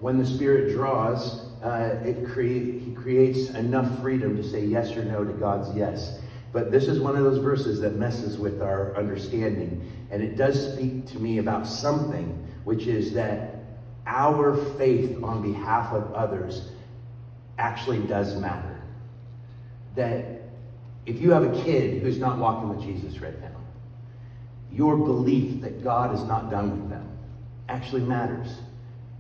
When the Spirit draws, he creates enough freedom to say yes or no to God's yes. But this is one of those verses that messes with our understanding. And it does speak to me about something, which is that our faith on behalf of others actually does matter. That if you have a kid who's not walking with Jesus right now, your belief that God is not done with them actually matters.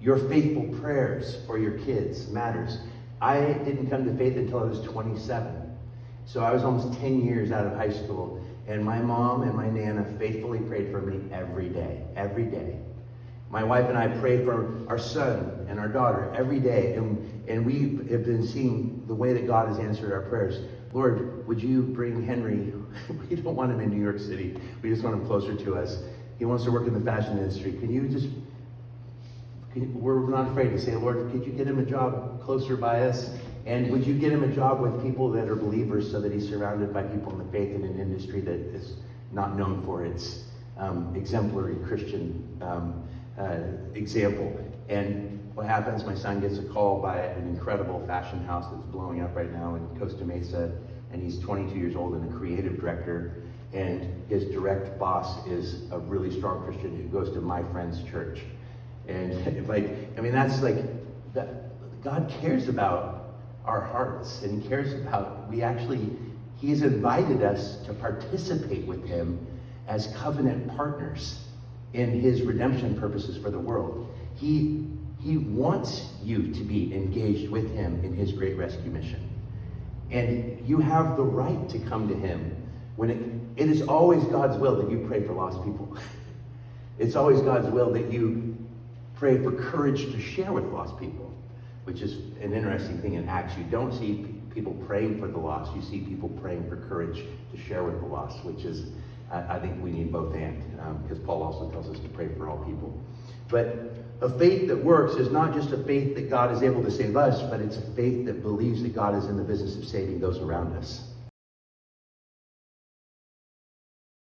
Your faithful prayers for your kids matters. I didn't come to faith until I was 27. So I was almost 10 years out of high school, and my mom and my Nana faithfully prayed for me every day, every day. My wife and I pray for our son and our daughter every day, and we have been seeing the way that God has answered our prayers. Lord, would you bring Henry? We don't want him in New York City. We just want him closer to us. He wants to work in the fashion industry. We're not afraid to say, Lord, could you get him a job closer by us? And would you get him a job with people that are believers so that he's surrounded by people in the faith in an industry that is not known for its exemplary Christian example? And what happens, my son gets a call by an incredible fashion house that's blowing up right now in Costa Mesa, and he's 22 years old and a creative director, and his direct boss is a really strong Christian who goes to my friend's church. And that's like, that God cares about our hearts, and he cares about, he's invited us to participate with him as covenant partners in his redemption purposes for the world. He wants you to be engaged with him in his great rescue mission. And you have the right to come to him when it is always God's will that you pray for lost people. It's always God's will that you pray for courage to share with lost people, which is an interesting thing in Acts. You don't see people praying for the lost. You see people praying for courage to share with the lost, which is, I think we need both and, because Paul also tells us to pray for all people. But a faith that works is not just a faith that God is able to save us, but it's a faith that believes that God is in the business of saving those around us.